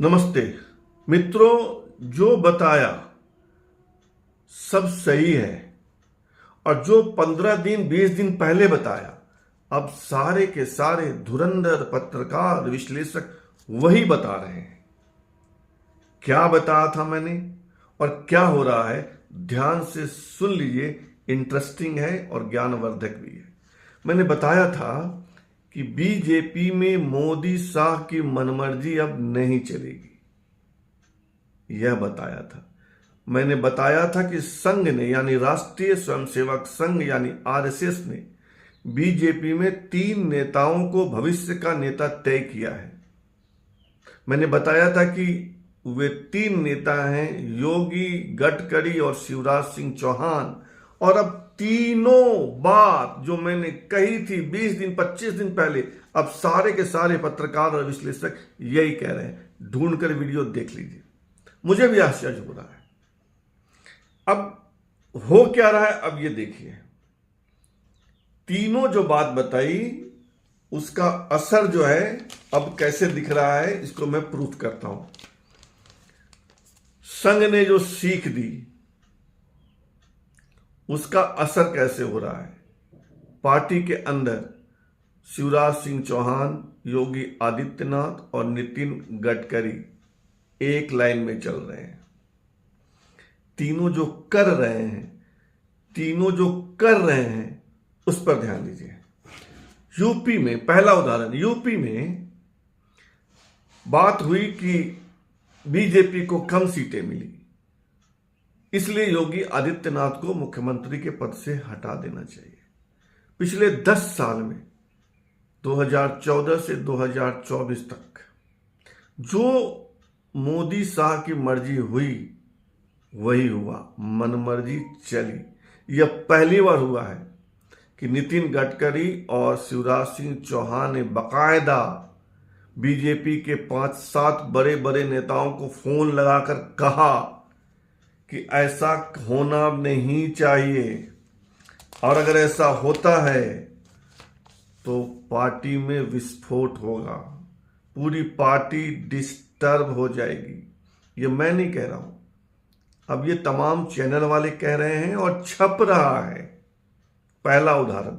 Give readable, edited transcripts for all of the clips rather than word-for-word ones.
नमस्ते मित्रों। जो बताया सब सही है और जो 15 दिन 20 दिन पहले बताया अब सारे के सारे धुरंधर पत्रकार विश्लेषक वही बता रहे हैं। क्या बताया था मैंने और क्या हो रहा है, ध्यान से सुन लीजिए। इंटरेस्टिंग है और ज्ञानवर्धक भी है। मैंने बताया था कि बीजेपी में मोदी शाह की मनमर्जी अब नहीं चलेगी, यह बताया था। मैंने बताया था कि संघ ने यानी राष्ट्रीय स्वयंसेवक संघ यानी आरएसएस ने बीजेपी में 3 नेताओं को भविष्य का नेता तय किया है। मैंने बताया था कि वे 3 नेता हैं योगी, गडकरी और शिवराज सिंह चौहान। और अब तीनों बात जो मैंने कही थी 20 दिन 25 दिन पहले, अब सारे के सारे पत्रकार और विश्लेषक यही कह रहे हैं। ढूंढ कर वीडियो देख लीजिए, मुझे भी आश्चर्य हो रहा है। अब हो क्या रहा है, अब ये देखिए। तीनों जो बात बताई उसका असर जो है अब कैसे दिख रहा है, इसको मैं प्रूफ करता हूं। संघ ने जो सीख दी उसका असर कैसे हो रहा है। पार्टी के अंदर शिवराज सिंह चौहान, योगी आदित्यनाथ और नितिन गडकरी एक लाइन में चल रहे हैं। तीनों जो कर रहे हैं उस पर ध्यान दीजिए। यूपी में पहला उदाहरण, यूपी में बात हुई कि बीजेपी को कम सीटें मिली, इसलिए योगी आदित्यनाथ को मुख्यमंत्री के पद से हटा देना चाहिए। पिछले 10 साल में 2014 से 2024 तक जो मोदी शाह की मर्जी हुई वही हुआ, मनमर्जी चली। यह पहली बार हुआ है कि नितिन गडकरी और शिवराज सिंह चौहान ने बकायदा बीजेपी के 5-7 बड़े बड़े नेताओं को फोन लगाकर कहा कि ऐसा होना नहीं चाहिए और अगर ऐसा होता है तो पार्टी में विस्फोट होगा, पूरी पार्टी डिस्टर्ब हो जाएगी। ये मैं नहीं कह रहा हूं, अब ये तमाम चैनल वाले कह रहे हैं और छप रहा है। पहला उदाहरण।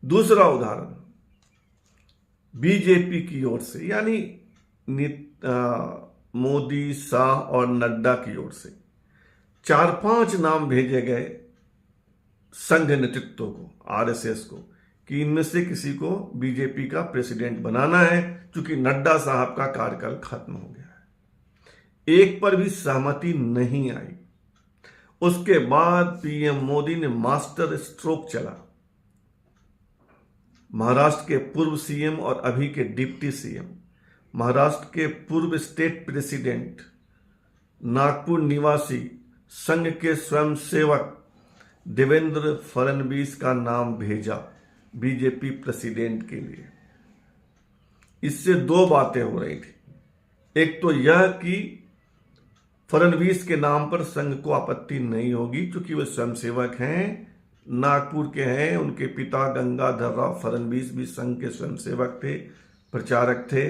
दूसरा उदाहरण, बीजेपी की ओर से यानी मोदी, शाह और नड्डा की ओर से 4-5 नाम भेजे गए संघ नेतृत्व को, आरएसएस को, कि इनमें से किसी को बीजेपी का प्रेसिडेंट बनाना है, क्योंकि नड्डा साहब का कार्यकाल खत्म हो गया है। एक पर भी सहमति नहीं आई। उसके बाद पीएम मोदी ने मास्टर स्ट्रोक चला। महाराष्ट्र के पूर्व सीएम और अभी के डिप्टी सीएम, महाराष्ट्र के पूर्व स्टेट प्रेसिडेंट, नागपुर निवासी संघ के स्वयंसेवक देवेंद्र फडणवीस का नाम भेजा बीजेपी प्रेसिडेंट के लिए। इससे 2 बातें हो रही थी। एक तो यह कि फडणवीस के नाम पर संघ को आपत्ति नहीं होगी, क्योंकि वे स्वयंसेवक हैं, नागपुर के हैं। उनके पिता गंगाधर राव फडणवीस भी संघ के स्वयंसेवक थे, प्रचारक थे,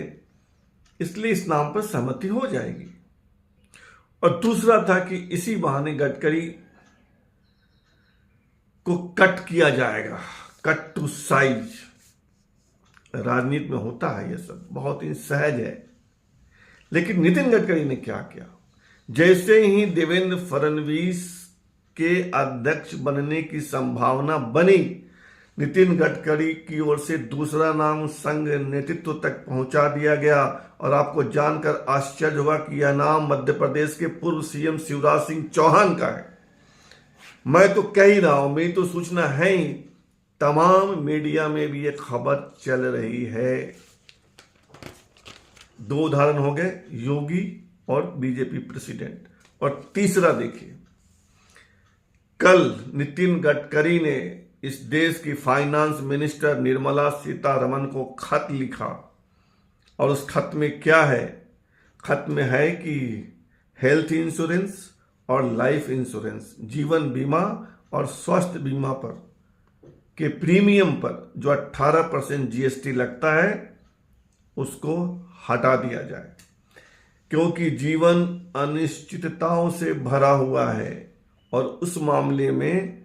इसलिए इस नाम पर सहमति हो जाएगी। और दूसरा था कि इसी बहाने गडकरी को कट किया जाएगा, कट टू साइज। राजनीति में होता है यह सब, बहुत ही सहज है। लेकिन नितिन गडकरी ने क्या किया, जैसे ही देवेंद्र फडणवीस के अध्यक्ष बनने की संभावना बनी, नितिन गडकरी की ओर से दूसरा नाम संघ नेतृत्व तक पहुंचा दिया गया। और आपको जानकर आश्चर्य होगा कि यह नाम मध्य प्रदेश के पूर्व सीएम शिवराज सिंह चौहान का है। मैं तो कह ही रहा हूं, मेरी तो सूचना है ही, तमाम मीडिया में भी ये खबर चल रही है। 2 उदाहरण हो गए, योगी और बीजेपी प्रेसिडेंट। और तीसरा देखिए, कल नितिन गडकरी ने इस देश की फाइनेंस मिनिस्टर निर्मला सीतारमण को खत लिखा। और उस खत में क्या है, खत में है कि हेल्थ इंश्योरेंस और लाइफ इंश्योरेंस, जीवन बीमा और स्वास्थ्य बीमा पर के प्रीमियम पर जो 18% जीएसटी लगता है उसको हटा दिया जाए। क्योंकि जीवन अनिश्चितताओं से भरा हुआ है और उस मामले में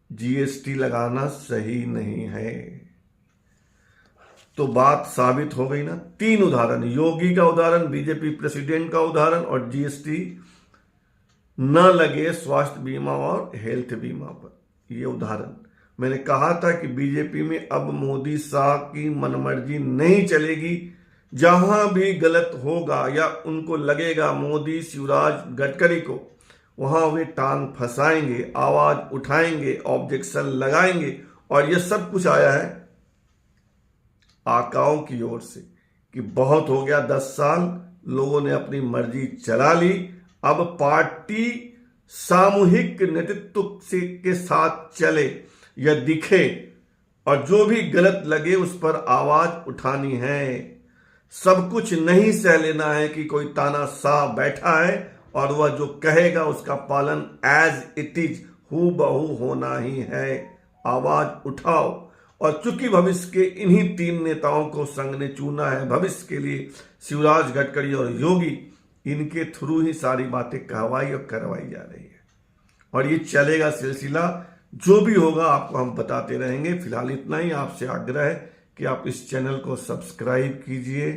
जीएसटी लगाना सही नहीं है। तो बात साबित हो गई ना। 3 उदाहरण, योगी का उदाहरण, बीजेपी प्रेसिडेंट का उदाहरण और जीएसटी न लगे स्वास्थ्य बीमा और हेल्थ बीमा पर, ये उदाहरण। मैंने कहा था कि बीजेपी में अब मोदी शाह की मनमर्जी नहीं चलेगी। जहां भी गलत होगा या उनको लगेगा मोदी शिवराज गडकरी को, वहां वे टांग फंसाएंगे, आवाज उठाएंगे, ऑब्जेक्शन लगाएंगे। और यह सब कुछ आया है आकाओं की ओर से कि बहुत हो गया, 10 साल लोगों ने अपनी मर्जी चला ली, अब पार्टी सामूहिक नेतृत्व से के साथ चले या दिखे, और जो भी गलत लगे उस पर आवाज उठानी है। सब कुछ नहीं सह लेना है कि कोई तानाशाह बैठा है और वह जो कहेगा उसका पालन एज इट इज हूबहू होना ही है। आवाज उठाओ। और चूंकि भविष्य के इन्हीं 3 नेताओं को संघ ने चुना है भविष्य के लिए, शिवराज, गडकरी और योगी, इनके थ्रू ही सारी बातें कहवाई और करवाई जा रही है। और ये चलेगा सिलसिला, जो भी होगा आपको हम बताते रहेंगे। फिलहाल इतना ही। आपसे आग्रह है कि आप इस चैनल को सब्सक्राइब कीजिए,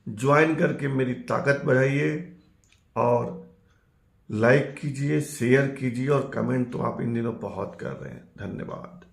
ज्वाइन करके मेरी ताकत बढ़ाइए, और लाइक कीजिए, शेयर कीजिए, और कमेंट तो आप इन दिनों बहुत कर रहे हैं। धन्यवाद।